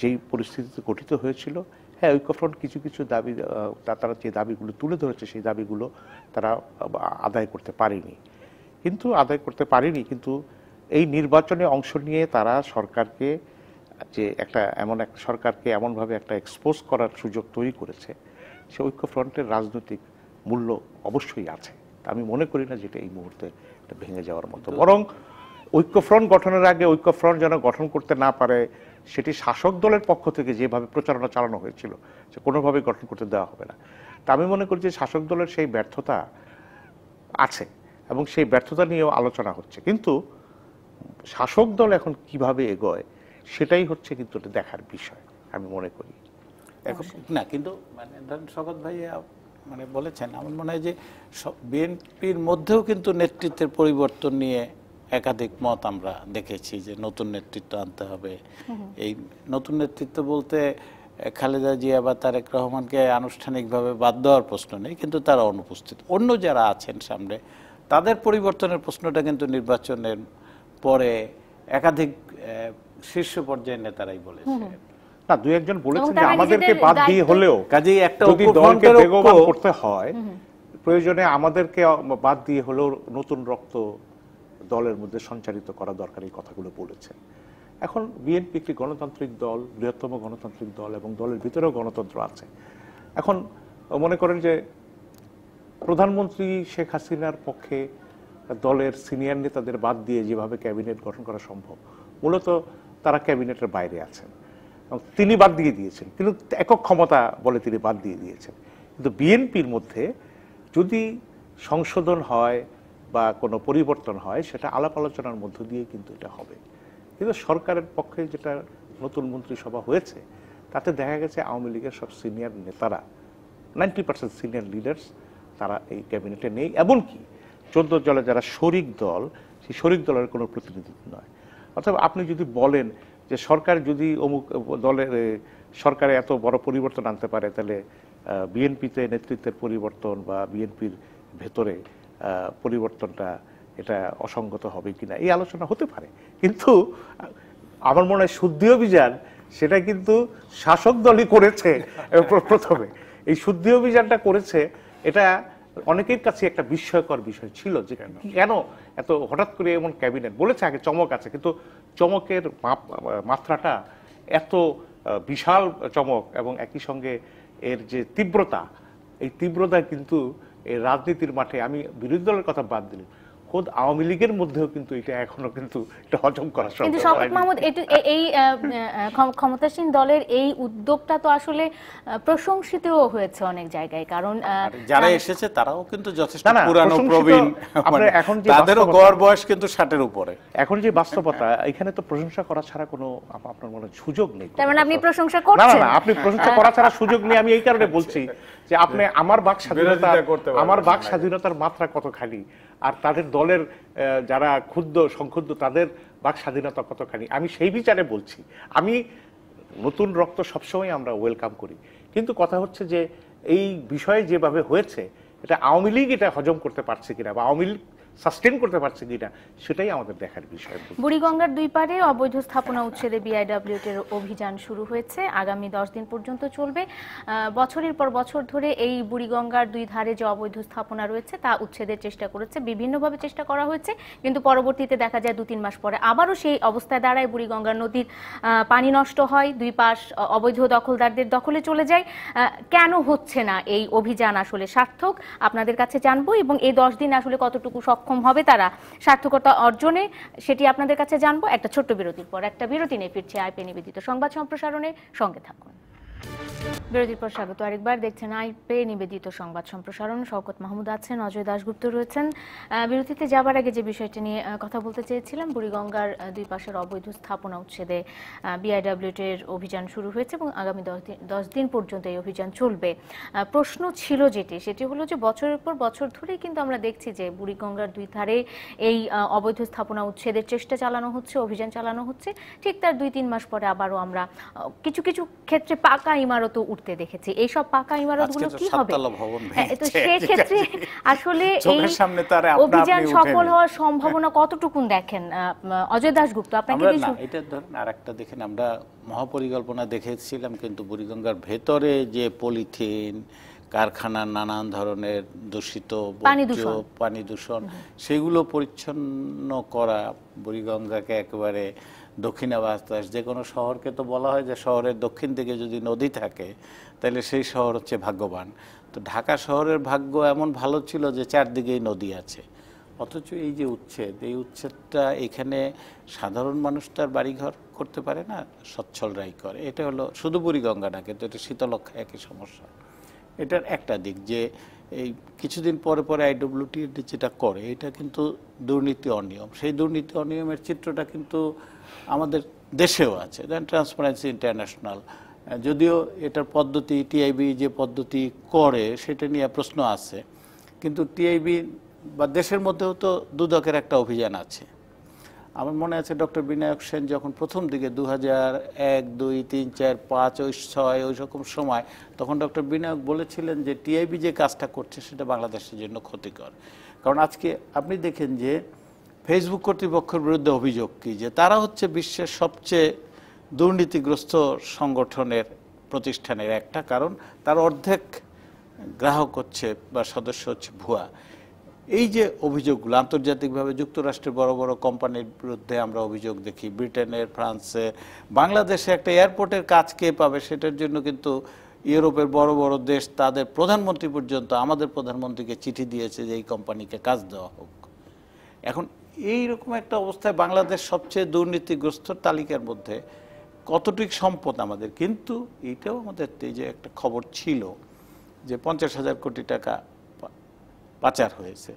যেই পরিস্থিতিতে গঠিত হয়েছিল, হ্যাঁ ঐক্যফ্রন্ট কিছু কিছু দাবি, তারা যে দাবিগুলো তুলে ধরেছে সেই দাবিগুলো তারা আদায় করতে পারেনি, কিন্তু আদায় করতে পারেনি। কিন্তু এই নির্বাচনে অংশ নিয়ে তারা সরকারকে যে এমন একটা সরকারকে এমনভাবে একটা এক্সপোজ করার সুযোগ তৈরি করেছে, সে ঐক্যফ্রন্টের রাজনৈতিক মূল্য অবশ্যই আছে। আমি মনে করি না যেটা এই মুহূর্তে এটা ভেঙে যাওয়ার মতো। বরং ঐক্যফ্রন্ট গঠনের আগে ঐক্যফ্রন্ট যেন গঠন করতে না পারে সেটি শাসক দলের পক্ষ থেকে যেভাবে প্রচারণা চালানো হয়েছিল সে কোনোভাবেই গঠন করতে দেওয়া হবে না। তা আমি মনে করি যে শাসক দলের সেই ব্যর্থতা আছে এবং সেই ব্যর্থতা নিয়েও আলোচনা হচ্ছে, কিন্তু শাসক দল এখন কিভাবে এগোয় সেটাই হচ্ছে কিন্তু দেখার বিষয় আমি মনে করি। এখন না, কিন্তু মানে ধরেন শওকত ভাই মানে বলেছেন, আমার মনে হয় যে বিএনপির মধ্যেও কিন্তু নেতৃত্বের পরিবর্তন নিয়ে একাধিক মত আমরা দেখেছি যে নতুন নেতৃত্ব আনতে হবে। এই নতুন নেতৃত্ব বলতে খালেদা জিয়া বা তারেক রহমানকে আনুষ্ঠানিকভাবে বাদ দেওয়ার প্রশ্ন নেই, কিন্তু তারা অনুপস্থিত। অন্য যারা আছেন সামনে তাদের পরিবর্তনের প্রশ্নটা কিন্তু নির্বাচনের পরে একাধিক শীর্ষ পর্যায়ের নেতারাই বলেছে। না, দুই একজন বলেছেন যে আমাদেরকে বাদ দিয়ে হলেও কাজেই একটা যদি দলকে বেগবান করতে হয় প্রয়োজনে আমাদেরকে বাদ দিয়ে হলেও নতুন রক্ত দলের মধ্যে সঞ্চারিত করা দরকার, এই কথাগুলো বলেছে। এখন বিএনপি একটি গণতান্ত্রিক দল, বৃহত্তম গণতান্ত্রিক দল এবং দলের ভিতরেও গণতন্ত্র আছে। এখন মনে করেন যে প্রধানমন্ত্রী শেখ হাসিনার পক্ষে দলের সিনিয়র নেতাদের বাদ দিয়ে যেভাবে ক্যাবিনেট গঠন করা সম্ভব, মূলত তারা ক্যাবিনেটের বাইরে আছেন এবং তিনি বাদ দিয়ে দিয়েছেন, কিন্তু একক ক্ষমতা বলে তিনি বাদ দিয়ে দিয়েছেন। কিন্তু বিএনপির মধ্যে যদি সংশোধন হয় বা কোনো পরিবর্তন হয় সেটা আলাপ আলোচনার মধ্য দিয়ে কিন্তু এটা হবে। কিন্তু সরকারের পক্ষে যেটা নতুন মন্ত্রিসভা হয়েছে তাতে দেখা গেছে আওয়ামী লীগের সব সিনিয়র নেতারা 90% সিনিয়র লিডার্স তারা এই ক্যাবিনেটে নেই, এমনকি 14 দলে যারা শরিক দল সেই শরিক দলের কোনো প্রতিনিধিত্ব নয়। অথবা আপনি যদি বলেন যে সরকার যদি অমুক দলের সরকারে এত বড় পরিবর্তন আনতে পারে তাহলে বিএনপিতে নেতৃত্বের পরিবর্তন বা বিএনপির ভেতরে পরিবর্তনটা এটা অসঙ্গত হবে কিনা এই আলোচনা হতে পারে, কিন্তু আমার মনে হয় শুদ্ধি অভিযান সেটা কিন্তু শাসক দলই করেছে। প্রথমে এই শুদ্ধি অভিযানটা করেছে, এটা অনেকের কাছে একটা বিস্ময়কর বিষয় ছিল যে কেন এত হঠাৎ করে এমন ক্যাবিনেট বলেছে। আগে চমক আছে, কিন্তু চমকের মাত্রাটা এত বিশাল চমক এবং একই সঙ্গে এর যে তীব্রতা, এই তীব্রতা কিন্তু এই রাজনীতির মাঠে, আমি বিরোধী দলের কথা বাদ দিলাম, খোদ আওয়ামী লীগের মধ্যেও কিন্তু এটা এখনো কিন্তু এটা হজম করা সম্ভব। কিন্তু শওকত মাহমুদ, এই ক্ষমতাসীন দলের এই উদ্যোগটা তো আসলে প্রশংসিতও হয়েছে অনেক জায়গায়, কারণ যারা এসেছে তারাও কিন্তু যথেষ্ট পুরানো প্রবীণ, এখন তাদেরও গড় বয়স কিন্তু 60-এর উপরে। এখন যে বাস্তবতা, এখানে তো প্রশংসা করা ছাড়া কোনো আপনার মনে সুযোগ নেই। তার মানে আপনি প্রশংসা করছেন? না, আপনি প্রশংসা করা ছাড়া সুযোগ নেই। আমি এই কারণে বলছি যে আপনি আমার বাক স্বাধীনতার মাত্রা কতখানি আর তাদের দলের যারা সংক্ষুব্ধ তাদের বাক স্বাধীনতা কতখানি, আমি সেই বিচারে বলছি। আমি নতুন রক্ত সবসময় আমরা ওয়েলকাম করি, কিন্তু কথা হচ্ছে যে এই বিষয়ে যেভাবে হয়েছে এটা আওয়ামী লীগ এটা হজম করতে পারছে কিনা বা আওয়ামী লীগ সাস্টেন করতে পারছে কিনা সেটাই আমাদের দেখার বিষয়। বুড়িগঙ্গার দুই পারে অবৈধ স্থাপনা উচ্ছেদে বিআইডব্লিউটির অভিযান শুরু হয়েছে, আগামী 10 দিন পর্যন্ত চলবে। বছরের পর বছর ধরে এই বুড়িগঙ্গার দুই ধারে যে অবৈধ স্থাপনা রয়েছে তা উচ্ছেদের চেষ্টা করেছে, বিভিন্নভাবে চেষ্টা করা হয়েছে, কিন্তু পরবর্তীতে দেখা যায় 2-3 মাস পরে আবারও সেই অবস্থায় দাঁড়ায়। বুড়িগঙ্গার নদীর পানি নষ্ট হয়, দুই পাশ অবৈধ দখলদারদের দখলে চলে যায়। কেন হচ্ছে না এই অভিযান আসলে সার্থক আপনাদের কাছে জানবো, এবং এই 10 দিন আসলে কতটুকু সক্ষম হবে তারা সার্থকতা অর্জনে সেটি আপনাদের কাছে জানবো। একটা ছোট্ট বিরতির পর, একটা বিরতি নিয়ে ফিরছে আইপে নিবেদিত সংবাদ সম্প্রসারণে, সঙ্গে থাকুন। বিরতির পর স্বাগত আরেকবার, দেখছেন আইপে নিবেদিত সংবাদ সম্প্রসারণ। শওকত মাহমুদ আছেন, অজয় দাশগুপ্ত রয়েছেন। বিরতিতে যাবার আগে যে বিষয়টি নিয়ে কথা বলতে চেয়েছিলাম, বুড়িগঙ্গার দুই পাশের অবৈধ স্থাপনা উচ্ছেদে বিআইডব্লিউটির অভিযান শুরু হয়েছে এবং আগামী 10 দিন পর্যন্ত এই অভিযান চলবে। প্রশ্ন ছিল সেটি হলো যে বছরের পর বছর ধরেই কিন্তু আমরা দেখছি যে বুড়িগঙ্গার দুই ধারে এই অবৈধ স্থাপনা উচ্ছেদের চেষ্টা চালানো হচ্ছে, অভিযান চালানো হচ্ছে। ঠিক তার 2-3 মাস পরে আবারও আমরা কিছু কিছু ক্ষেত্রে পাকা ইমারতও উঠতে দেখেছি। এই সব পাকা ইমারতগুলো কি হবে? তো সেই ক্ষেত্রে আসলে এই অভিযান সফল হওয়ার সম্ভাবনা কতটুকু দেখেন অজয় দাশগুপ্ত? আপনাকে এটা ধরেন আরেকটা দেখেন, আমরা মহাপরিকল্পনা দেখেছিলাম, কিন্তু বুড়িগঙ্গার ভেতরে যে পলিথিন, কারখানার নানান ধরনের দূষিত পানি দূষণ সেগুলো পরিচ্ছন্ন করা, বুড়িগঙ্গাকে একেবারে দক্ষিণা বাতাস, যে কোনো শহরকে তো বলা হয় যে শহরের দক্ষিণ দিকে যদি নদী থাকে তাহলে সেই শহর হচ্ছে ভাগ্যবান। তো ঢাকা শহরের ভাগ্য এমন ভালো ছিল যে চারদিকেই নদী আছে, অথচ এই যে উচ্ছেদ, এই উচ্ছেদটা এখানে সাধারণ মানুষ তার বাড়িঘর করতে পারে না, সচ্ছলরাই করে। এটা হলো শুধু বুড়িগঙ্গা না, কিন্তু এটা শীতলক্ষা একই সমস্যা। এটার একটা দিক যে এই কিছুদিন পরে পরে আইডব্লিউটি যেটা করে এটা কিন্তু দুর্নীতি অনিয়ম, সেই দুর্নীতি অনিয়মের চিত্রটা কিন্তু আমাদের দেশেও আছে। দেন ট্রান্সপারেন্সি ইন্টারন্যাশনাল, যদিও এটার পদ্ধতি টিআইবি যে পদ্ধতি করে সেটা নিয়ে প্রশ্ন আছে, কিন্তু টিআইবি বা দেশের মধ্যেও তো দুদকের একটা অভিযান আছে। আমার মনে আছে ডক্টর বিনায়ক সেন যখন প্রথম দিকে 2001, 2, 3, 4, 5, 6 ওই রকম সময়, তখন ডক্টর বিনায়ক বলেছিলেন যে টিআইবি যে কাজটা করছে সেটা বাংলাদেশের জন্য ক্ষতিকর। কারণ আজকে আপনি দেখেন যে ফেসবুক কর্তৃপক্ষের বিরুদ্ধে অভিযোগ কি, যে তারা হচ্ছে বিশ্বের সবচেয়ে দুর্নীতিগ্রস্ত সংগঠনের প্রতিষ্ঠানের একটা, কারণ তার অর্ধেক গ্রাহক হচ্ছে বা সদস্য হচ্ছে ভুয়া। এই যে অভিযোগগুলো আন্তর্জাতিকভাবে যুক্তরাষ্ট্রের বড় বড় কোম্পানির বিরুদ্ধে আমরা অভিযোগ দেখি, ব্রিটেনের, ফ্রান্সের, বাংলাদেশে একটা এয়ারপোর্টের কাজ কে পাবে সেটার জন্য কিন্তু ইউরোপের বড় বড় দেশ তাদের প্রধানমন্ত্রী পর্যন্ত আমাদের প্রধানমন্ত্রীকে চিঠি দিয়েছে যে এই কোম্পানিকে কাজ দেওয়া হোক। এখন এইরকম একটা অবস্থায় বাংলাদেশ সবচেয়ে দুর্নীতিগ্রস্ত তালিকার মধ্যে, কতটুকু সম্পদ আমাদের, কিন্তু এইটাও আমাদের যে একটা খবর ছিল যে 50,000 কোটি টাকা পাচার হয়েছে।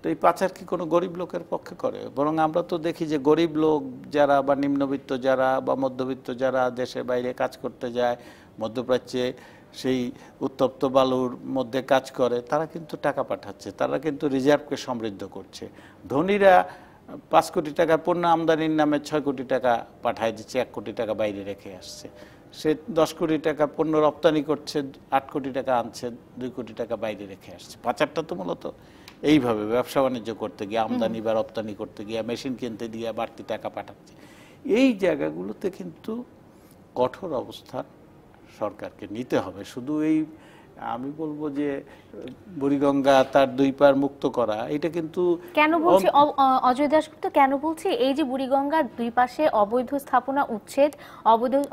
তো এই পাচার কি কোনো গরিব লোকের পক্ষে করে? বরং আমরা তো দেখি যে গরিব লোক যারা বা নিম্নবিত্ত যারা বা মধ্যবিত্ত যারা দেশের বাইরে কাজ করতে যায়, মধ্যপ্রাচ্যে সেই উত্তপ্ত বালুর মধ্যে কাজ করে, তারা কিন্তু টাকা পাঠাচ্ছে, তারা কিন্তু রিজার্ভকে সমৃদ্ধ করছে। ধনীরা 5 কোটি টাকার পণ্য আমদানির নামে 6 কোটি টাকা পাঠায় দিচ্ছে, 1 কোটি টাকা বাইরে রেখে আসছে। সে 10 কোটি টাকা পণ্য রপ্তানি করছে, 8 কোটি টাকা আনছে, 2 কোটি টাকা বাইরে রেখে আসছে। পাচারটা তো মূলত এইভাবে ব্যবসা বাণিজ্য করতে গিয়ে, আমদানি বা রপ্তানি করতে গিয়ে, মেশিন কিনতে দিয়ে বাড়তি টাকা পাঠাচ্ছে। এই জায়গাগুলোতে কিন্তু কঠোর অবস্থান সরকারকে নিতে হবে। শুধু এই আমি বলবো যে বুড়িগঙ্গা তার 2 পার মুক্ত করা, এটা কিন্তু কেন বলছি অজয় দাশগুপ্ত, কেন বলছি এই যে বুড়িগঙ্গার 2 পাশে অবৈধ স্থাপনা উচ্ছেদ,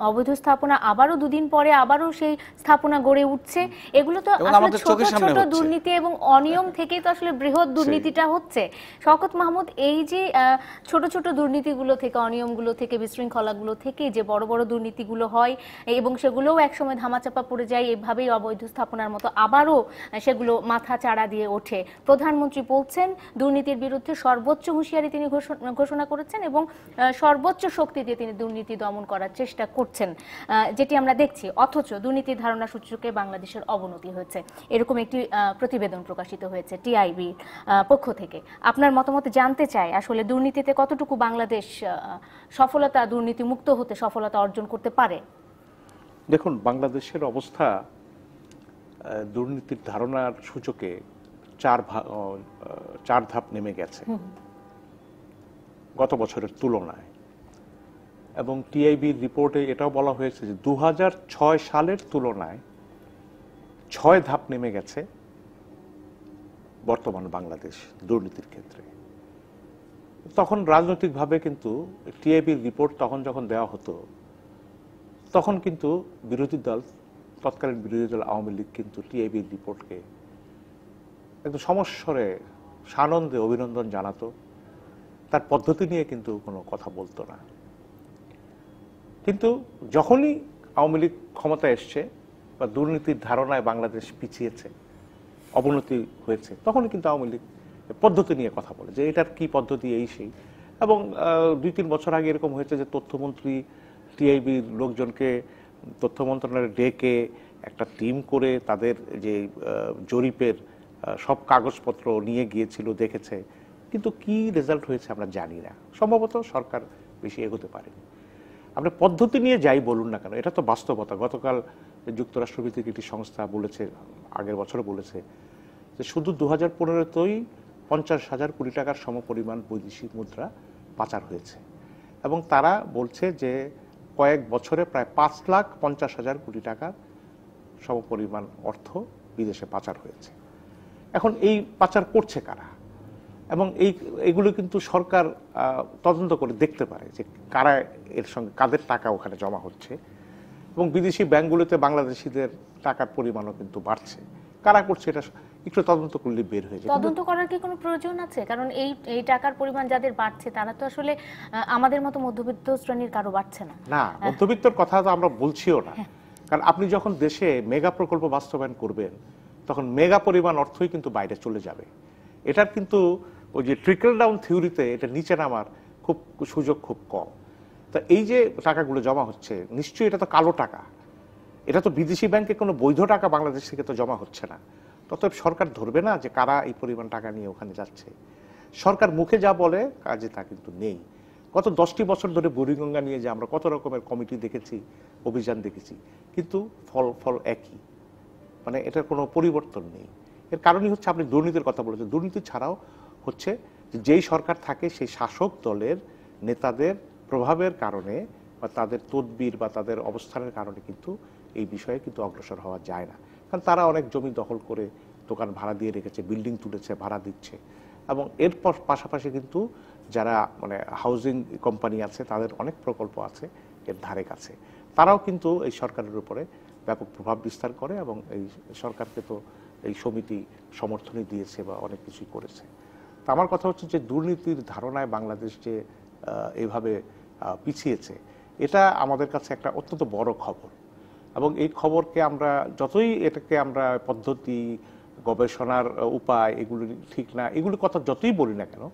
অবৈধ স্থাপনা আবারও 2 দিন পরে আবারও সেই স্থাপনা গড়ে উঠছে, এগুলো তো আসলে ছোট ছোট দুর্নীতি এবং অনিয়ম থেকেই তো আসলে বৃহৎ দুর্নীতিটা হচ্ছে। শওকত মাহমুদ, এই যে ছোট ছোট দুর্নীতিগুলো থেকে, অনিয়মগুলো থেকে, বিশৃঙ্খলাগুলো থেকে যে বড় বড় দুর্নীতিগুলো হয় এবং সেগুলোও একসময় ধামাচাপা পড়ে যায়, এভাবেই অবৈধ স্থাপনার মতো আবারও সেগুলো মাথা চাড়া দিয়ে ওঠে। প্রধানমন্ত্রী বলছেন দুর্নীতির বিরুদ্ধে সর্বোচ্চ হুঁশিয়ারি তিনি ঘোষণা করেছেন এবং সর্বোচ্চ শক্তি দিয়ে তিনি দুর্নীতি দমন করার চেষ্টা করছেন, যেটি আমরা দেখছি। অথচ দুর্নীতির ধারণা সূচকে বাংলাদেশের অবনতি হয়েছে, এরকম একটি প্রতিবেদন প্রকাশিত হয়েছে টিআইবি পক্ষ থেকে। আপনার মতামত জানতে চাই, আসলে দুর্নীতিতে কতটুকু বাংলাদেশ দুর্নীতি মুক্ত হতে সফলতা অর্জন করতে পারে? দেখুন, বাংলাদেশের অবস্থা দুর্নীতির ধারণার সূচকে 4 ধাপ নেমে গেছে গত বছরের তুলনায়। এবং টিআইবির রিপোর্টে এটাও বলা হয়েছে যে 2006 সালের তুলনায় 6 ধাপ নেমে গেছে বর্তমান বাংলাদেশ দুর্নীতির ক্ষেত্রে। তখন রাজনৈতিকভাবে কিন্তু টিআইবির রিপোর্ট তখন যখন দেওয়া হতো, তখন কিন্তু তৎকালীন বিরোধী দল আওয়ামী লীগ কিন্তু টিআইবির রিপোর্টকে একদম সমস্বরে সানন্দে অভিনন্দন জানাতো, তার পদ্ধতি নিয়ে কিন্তু কোনো কথা বলতো না। কিন্তু যখনই আওয়ামী লীগ ক্ষমতায় এসছে বা দুর্নীতির ধারণায় বাংলাদেশ পিছিয়েছে, অবনতি হয়েছে, তখনই কিন্তু আওয়ামী লীগ পদ্ধতি নিয়ে কথা বলে যে এটার কি পদ্ধতি, এই সেই। এবং 2-3 বছর আগে এরকম হয়েছে যে তথ্যমন্ত্রী টিআইবির লোকজনকে তথ্য মন্ত্রণালয়ে ডেকে একটা টিম করে তাদের যে জরিপের সব কাগজপত্র নিয়ে গিয়েছিল, দেখেছে, কিন্তু কি রেজাল্ট হয়েছে আমরা জানি না। সম্ভবত সরকার বেশি এগোতে পারেনি। আপনি পদ্ধতি নিয়ে যাই বলুন না কেন, এটা তো বাস্তবতা। গতকাল যুক্তরাষ্ট্রভিত্তিক একটি সংস্থা বলেছে, আগের বছরও বলেছে যে শুধু 2015-তেই 50,000 কোটি টাকার সমপরিমাণ বৈদেশিক মুদ্রা পাচার হয়েছে। এবং তারা বলছে যে কয়েক বছরে প্রায় 5,50,000 কোটি টাকার সমপরিমাণ অর্থ বিদেশে পাচার হয়েছে। এখন এই পাচার করছে কারা, এবং এইগুলো কিন্তু সরকার তদন্ত করে দেখতে পারে যে কারা এর সঙ্গে, কাদের টাকা ওখানে জমা হচ্ছে, এবং বিদেশি ব্যাংকগুলোতে বাংলাদেশিদের টাকার পরিমাণও কিন্তু বাড়ছে। কারা করছে এটা একটু তদন্ত করলে বের হয়ে যায়। তদন্ত করার কি কোনো প্রয়োজন আছে? কারণ এই টাকার পরিমাণ যাদের বাড়ছে তারা তো আসলে আমাদের মতো মধ্যবিত্ত শ্রেণীর কারো বাড়ছে না। না, মধ্যবিত্তর কথা তো আমরা বলছিও না। কারণ আপনি যখন দেশে মেগা প্রকল্প বাস্তবায়ন করবেন তখন মেগা পরিমাণ অর্থই কিন্তু বাইরে চলে যাবে। এটার কিন্তু ওই যে ট্রিকল ডাউন থিওরিতে এটা নিচে নামার খুব সুযোগ খুব কম। তা এই যে টাকাগুলো জমা হচ্ছে, নিশ্চয়ই এটা তো কালো টাকা, এটা তো বিদেশি ব্যাংকে কোনো বৈধ টাকা বাংলাদেশ থেকে তো জমা হচ্ছে না। ততএব সরকার ধরবে না যে কারা এই পরিমাণ টাকা নিয়ে ওখানে যাচ্ছে। সরকার মুখে যা বলে কাজে তা কিন্তু নেই। গত 10টি বছর ধরে বুড়িগঙ্গা নিয়ে যে আমরা কত রকমের কমিটি দেখেছি, অভিযান দেখেছি, কিন্তু ফল একই, মানে এটার কোনো পরিবর্তন নেই। এর কারণই হচ্ছে আপনি দুর্নীতির কথা বলেছেন, দুর্নীতি ছাড়াও হচ্ছে যেই সরকার থাকে সেই শাসক দলের নেতাদের প্রভাবের কারণে বা তাদের তদবির বা তাদের অবস্থানের কারণে কিন্তু এই বিষয়ে কিন্তু অগ্রসর হওয়া যায় না। কারণ তারা অনেক জমি দখল করে দোকান ভাড়া দিয়ে রেখেছে, বিল্ডিং তুলেছে, ভাড়া দিচ্ছে, এবং এর পাশাপাশি কিন্তু যারা মানে হাউজিং কোম্পানি আছে তাদের অনেক প্রকল্প আছে এর ধারে কাছে, তারাও কিন্তু এই সরকারের উপরে ব্যাপক প্রভাব বিস্তার করে, এবং এই সরকারকে তো এই সমিতি সমর্থনই দিয়েছে বা অনেক কিছুই করেছে। তা আমার কথা হচ্ছে যে দুর্নীতির ধারণায় বাংলাদেশ যে এইভাবে পিছিয়েছে, এটা আমাদের কাছে একটা অত্যন্ত বড় খবর, এবং এই খবরকে আমরা যতই এটাকে আমরা পদ্ধতি, গবেষণার উপায় এগুলো ঠিক না, এগুলি কথা যতই বলি না কেন,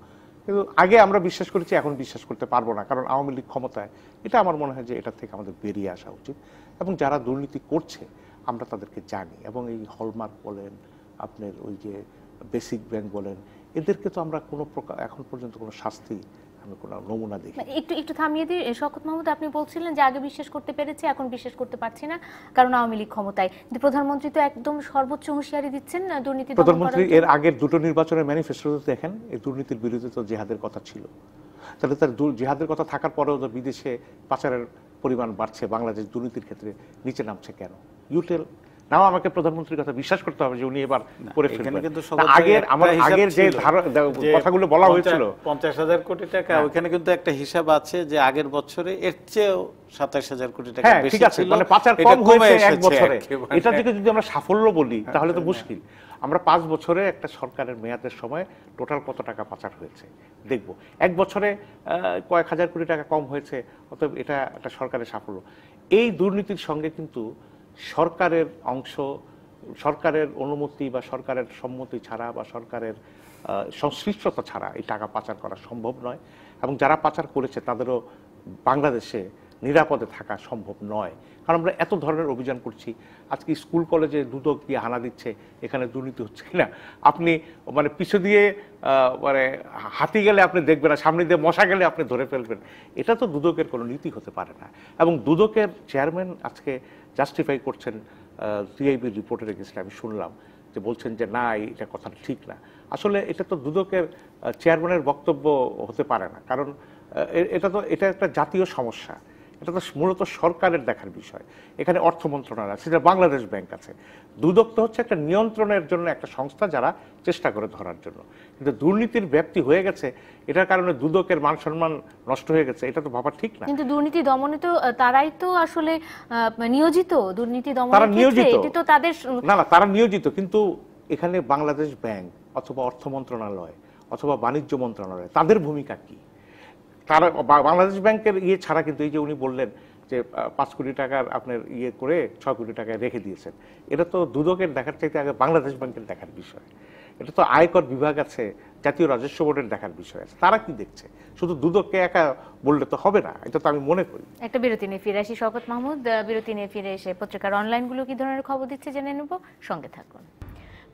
কিন্তু আগে আমরা বিশ্বাস করেছি, এখন বিশ্বাস করতে পারবো না, কারণ আওয়ামী লীগ ক্ষমতায়। এটা আমার মনে হয় যে এটা থেকে আমাদের বেরিয়ে আসা উচিত, এবং যারা দুর্নীতি করছে আমরা তাদেরকে জানি, এবং এই হলমার্ক বলেন, আপনার ওই যে বেসিক ব্যাংক বলেন, এদেরকে তো আমরা কোনো প্রকার এখন পর্যন্ত কোনো শাস্তি আমি কোনো নমুনা দেখি। একটু থামিয়ে দিই শওকত মাহমুদ, আপনি বলছিলেন যে আগে বিশ্বাস করতে পেরেছি, এখন বিশ্বাস করতে পারছি না কারণ আওয়ামী লীগ ক্ষমতায়। কিন্তু প্রধানমন্ত্রী তো একদম সর্বোচ্চ হুঁশিয়ারি দিচ্ছেন দুর্নীতি দমন করার। প্রধানমন্ত্রী এর আগের দুটো নির্বাচনের ম্যানিফেস্টোতে দেখেন এই দুর্নীতির বিরুদ্ধে তো জিহাদের কথা ছিল, তাহলে তার জিহাদের কথা থাকার পরেও তো বিদেশে পাচারের পরিমাণ বাড়ছে, বাংলাদেশ দুর্নীতির ক্ষেত্রে নিচে নামছে কেন? ইউটেল নাও আমাকে প্রধানমন্ত্রীর কথা বিশ্বাস করতে হবে যে উনি এবার করে ফেলবেন। আগের যে কথাগুলো বলা হয়েছিল 50,000 কোটি টাকা, ওখানে কিন্তু একটা হিসাব আছে যে আগের বছরে এর চেয়েও 27,000 কোটি টাকা বেশি ছিল, মানে পাচার কম হয়েছে এক বছরে। এটা থেকে যদি আমরা সাফল্য বলি তাহলে তো মুশকিল। আমরা 5 বছরে একটা সরকারের মেয়াদের সময় টোটাল কত টাকা পাচার হয়েছে দেখব, এক বছরে কয়েক হাজার কোটি টাকা কম হয়েছে, অতএব এটা একটা সরকারের সাফল্য। এই দুর্নীতির সঙ্গে কিন্তু সরকারের অংশ, সরকারের অনুমতি বা সরকারের সম্মতি ছাড়া বা সরকারের সংশ্লিষ্টতা ছাড়া এই টাকা পাচার করা সম্ভব নয়, এবং যারা পাচার করেছে তাদেরও বাংলাদেশে নিরাপদে থাকা সম্ভব নয়। কারণ আমরা এত ধরনের অভিযান করছি, আজকে স্কুল কলেজে দুদক দিয়ে হানা দিচ্ছে, এখানে দুর্নীতি হচ্ছে কিনা আপনি মানে পিছু দিয়ে মানে হাতি গেলে আপনি দেখবেন না, সামনে দিয়ে মশা গেলে আপনি ধরে ফেলবেন। এটা তো দুদকের কোনো নীতি হতে পারে না। এবং দুদকের চেয়ারম্যান আজকে জাস্টিফাই করছেন সিআইবির রিপোর্টের এগেইনস্টে, আমি শুনলাম যে বলছেন যে না এটা কথাটা ঠিক না। আসলে এটা তো দুদকের চেয়ারম্যানের বক্তব্য হতে পারে না, কারণ এটা একটা জাতীয় সমস্যা, এটা তো মূলত সরকারের দেখার বিষয়। এখানে অর্থ মন্ত্রণালয় আছে, যেটা বাংলাদেশ ব্যাংক আছে, দুদক তো হচ্ছে একটা নিয়ন্ত্রণের জন্য একটা সংস্থা যারা চেষ্টা করে ধরার জন্য। কিন্তু দুর্নীতির ব্যাপ্তি হয়ে গেছে, এটার কারণে দুদকের মান সম্মান নষ্ট হয়ে গেছে, এটা তো ভাবা ঠিক না। কিন্তু দুর্নীতি দমনে তো তারাই তো আসলে নিয়োজিত, দুর্নীতি দমনের ক্ষেত্রে এটি তো তাদের না, তারা নিয়োজিত, কিন্তু এখানে বাংলাদেশ ব্যাংক অথবা অর্থ মন্ত্রণালয় অথবা বাণিজ্য মন্ত্রণালয় তাদের ভূমিকা কি? তারা বাংলাদেশ ব্যাংকের ছাড়া কিন্তু এই যে উনি বললেন যে 5 কোটি টাকার আপনার করে 6 কোটি টাকায় রেখে দিয়েছেন, এটা তো দুদকের দেখার চাইতে আগে বাংলাদেশ ব্যাংকের দেখার বিষয়। এটা তো আয়কর বিভাগ আছে, জাতীয় রাজস্ব বোর্ডের দেখার বিষয় আছে, তারা কি দেখছে? শুধু দুদককে একা বললে তো হবে না, এটা তো আমি মনে করি। একটা বিরতি নিয়ে ফিরে আসি শওকত মাহমুদ। বিরতি নিয়ে ফিরে এসে পত্রিকার অনলাইনগুলো কি ধরনের খবর দিচ্ছে জেনে নেব, সঙ্গে থাকুন।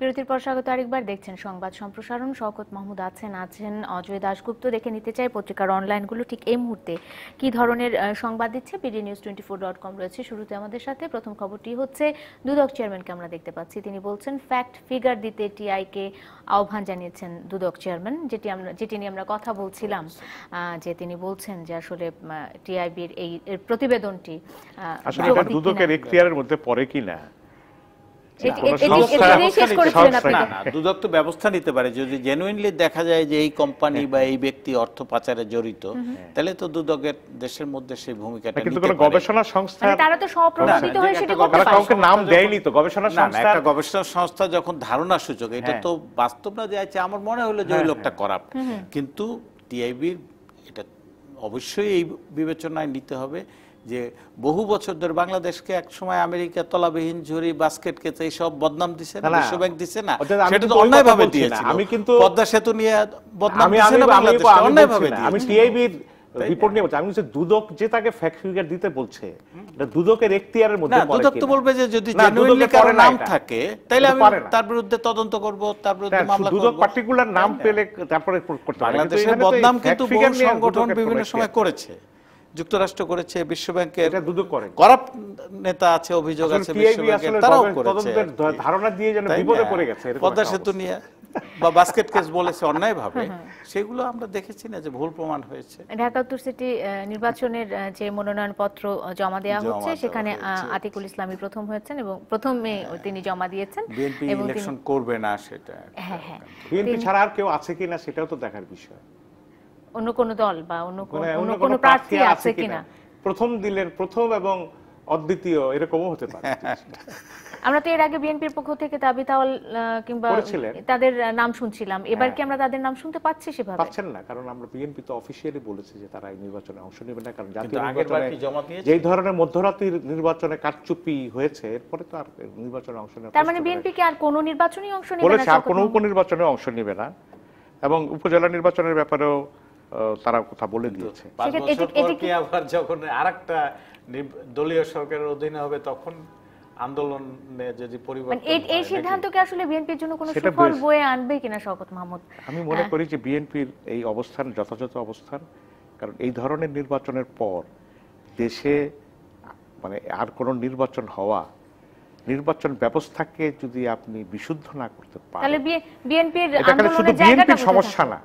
বিরতির পর স্বাগত আরেকবার, দেখছেন সংবাদ সম্প্রসারণ। শওকত মাহমুদ আছেন অজয় দাশগুপ্ত। দেখে নিতে চাই পত্রিকার অনলাইনগুলো ঠিক এই মুহূর্তে কি ধরনের সংবাদ দিচ্ছে। bdnews24.com রয়েছে শুরুতে আমাদের সাথে। প্রথম খবরটি হচ্ছে দুদক চেয়ারম্যানকে আমরা দেখতে পাচ্ছি, তিনি বলছেন ফ্যাক্ট ফিগার দিতে টিআইকে আহ্বান জানিয়েছেন দুদক চেয়ারম্যান, যেটি নিয়ে আমরা কথা বলছিলাম, যে তিনি বলছেন যে আসলে টিআইবির এই প্রতিবেদনটি আসলে দুদকের এখতিয়ারের মধ্যে পড়ে কিনা দুদক তো ব্যবস্থা নিতে পারে যদি জেনুইনলি দেখা যায় যে এই কোম্পানি বা এই ব্যক্তি অর্থ পাচারে জড়িত, তাহলে তো দুদকের দেশের মধ্যে সেই ভূমিকাটা নিতে কিন্তু পারে। কোনো গবেষণা সংস্থা তারা তো স্বপ্রণোদিত হয়ে সেটা করতে পারে। কাউকে নাম দেয়নি তো গবেষণা সংস্থা। একটা গবেষণা সংস্থা যখন ধারণা সূচক, এটা তো বাস্তব না যে আছে আমার মনে হলো যে ওই লোকটা করাপ্ট, কিন্তু টিআইবির এটা অবশ্যই এই বিবেচনায় নিতে হবে যে বহু বছর ধরে বাংলাদেশকে এক সময় আমেরিকা তলাবিহীন ঝুরি বাস্কেট কেটে এইসব বদনাম দিছে না, বিশ্বব্যাংক দিছে না, সেটা তো অন্যায় ভাবে দিয়েছিল। আমি কিন্তু পদ্মা সেতু নিয়ে বদনাম দিছে না বাংলাদেশ, অন্যায় ভাবে দিয়েছে। আমি টিআইবির রিপোর্ট নিয়ে বলছি, আমি বলছি দুদক যে তাকে ফ্যাক্ট ফিগার দিতে বলছে এটা দুদকের এখতিয়ারের মধ্যে পড়ে। দুদক তো বলবে যে যদি জেনুইনলি কারো নাম থাকে তাহলে আমি তার বিরুদ্ধে তদন্ত করব, তার বিরুদ্ধে মামলা করব। দুদক পার্টিকুলার নাম পেলে তারপরে করতে পারে। বাংলাদেশের বদনাম কিন্তু বহু সংগঠন বিভিন্ন সময় করেছে, যুক্তরাষ্ট্র করেছে, বিশ্বব্যাংকের করাপ্ট নেতা আছে অভিযোগ আছে বিশ্বব্যাংকের, তারাও করেছে। ধারণা দিয়ে যেন বিপদে পড়ে গেছে পদ্মা সেতু নিয়ে বা বাস্কেট কেস বলেছে অন্যায় ভাবে, সেগুলো আমরা দেখেছি না যে ভুল প্রমাণ হয়েছে। ঢাকা উত্তর সিটি নির্বাচনের যে মনোনয়ন পত্র জমা দেওয়া হচ্ছে সেখানে আতিকুল ইসলামী প্রথম হয়েছেন এবং প্রথমে তিনি জমা দিয়েছেন। বিএনপি ইলেকশন করবে না সেটা, বিএনপি ছাড়া আর কেউ আছে কিনা সেটাও তো দেখার বিষয়। অন্য কোন দল বা অন্য কোন প্রার্থী আছে কিনা, প্রথম দিলের প্রথম এবং অদ্বিতীয় এরকমও হতে পারে। আমরা তো এর আগে বিএনপির পক্ষ থেকে তাবিতাওয়াল কিংবা তাদের নাম শুনছিলাম, এবার কি আমরা তাদের নাম শুনতে পাচ্ছি? সেভাবে পাচ্ছেন না, কারণ আমরা বিএনপি তো অফিশিয়ালি বলেছে যে তারা এই নির্বাচনে অংশ নেবে না, কারণ জাতীয় নির্বাচনে যেই ধরনের মধ্যরাতের নির্বাচনে কারচুপি হয়েছে এরপরে তো আর নির্বাচনে অংশ নেবে। তার মানে বিএনপি কি আর কোনো নির্বাচনে অংশ নেবে না? বলেছে আর কোনো উপনির্বাচনে অংশ নেবে না, এবং উপজেলা নির্বাচনের ব্যাপারেও তারা কথা বলে দিয়েছে। 5 বছর পর কি আবার যখন আরেকটা দলীয় সরকারের অধীনে হবে তখন আন্দোলনে যদি পরিবর্তন হয়, এই সিদ্ধান্ত কি আসলে বিএনপির জন্য কোনো সুফল বয়ে আনবে কিনা শওকত মাহমুদ? আমি মনে করি যে বিএনপির এই অবস্থান যথাযথ অবস্থান, কারণ এই ধরনের নির্বাচনের পর দেশে মানে আর কোনো নির্বাচন হওয়া, নির্বাচন ব্যবস্থাকে যদি আপনি বিশুদ্ধ না করতে পারেন, তাহলে বিএনপির আন্দোলনের জায়গাটা সমস্যা না,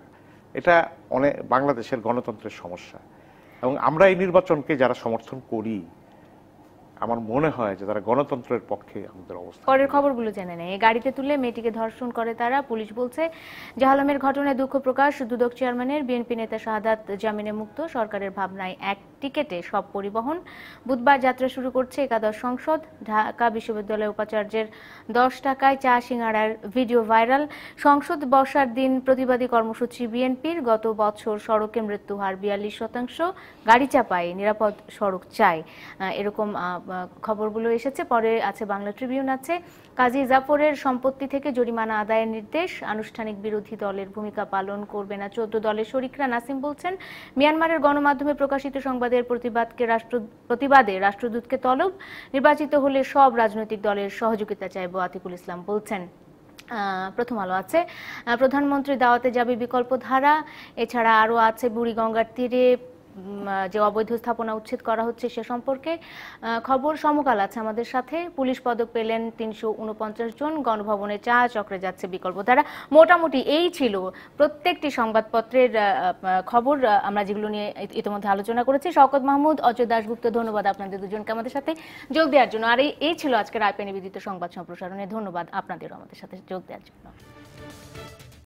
এটা অনেক বাংলাদেশের গণতন্ত্রের সমস্যা। এবং আমরা এই নির্বাচনকে যারা সমর্থন করি, আমার মনে হয় যে তারা গণতন্ত্রের পক্ষে আমাদের অবস্থা। পরের খবরগুলো জেনে নেই। গাড়িতে তুলে মেয়েটিকে ধর্ষণ করে তারা, পুলিশ বলছে জাহালামের ঘটনায় দুঃখ প্রকাশ দুদক চেয়ারম্যানের। বিএনপি নেতা শাহাদাত জামিনে মুক্ত, সরকারের ভাবনায় এক টিকেটে সব পরিবহন। বুধবার যাত্রা শুরু করছে একাদশ সংসদ। ঢাকা বিশ্ববিদ্যালয় উপাচার্যের 10 টাকায় চা সিঙ্গাড়ার ভিডিও ভাইরাল। সংসদ বসার দিন প্রতিবাদী কর্মসূচি বিএনপির। গত বছর সড়কে মৃত্যু হার 42%। গাড়ি চাপায় নিরাপদ সড়ক চাই, এরকম খবরগুলো এসেছে। পরে আছে বাংলা ট্রিবিউন, আছে কাজী জাফরের সম্পত্তি থেকে জরিমানা আদায়ের নির্দেশ। আনুষ্ঠানিক বিরোধী দলের ভূমিকা পালন করবে না 14 দলের শরিকরা, নাসিম বলছেন। মিয়ানমারের গণমাধ্যমে প্রকাশিত সংবাদের প্রতিবাদে রাষ্ট্রদূতকে তলব। নির্বাচিত হলে সব রাজনৈতিক দলের সহযোগিতা চাইব, আতিকুল ইসলাম বলছেন। প্রথম আলো আছে প্রধানমন্ত্রী দাওয়াতে যাবে বিকল্প ধারা। এছাড়া আরও আছে বুড়িগঙ্গার তীরে যে অবৈধ স্থাপনা উচ্ছেদ করা হচ্ছে সে সম্পর্কে খবর। সমকাল আছে আমাদের সাথে। পুলিশ পদক পেলেন 349 জন। গণভবনে চা চক্রে যাচ্ছে বিকল্প ধারা। মোটামুটি এই ছিল প্রত্যেকটি সংবাদপত্রের খবর আমরা যেগুলো নিয়ে ইতিমধ্যে আলোচনা করেছি। শওকত মাহমুদ, অজয় দাশগুপ্ত, ধন্যবাদ আপনাদের দুজনকে আমাদের সাথে যোগ দেওয়ার জন্য। আর এই ছিল আজকের আইপিএ নিবেদিত সংবাদ সম্প্রসারণে। ধন্যবাদ আপনাদেরও আমাদের সাথে যোগ দেওয়ার জন্য।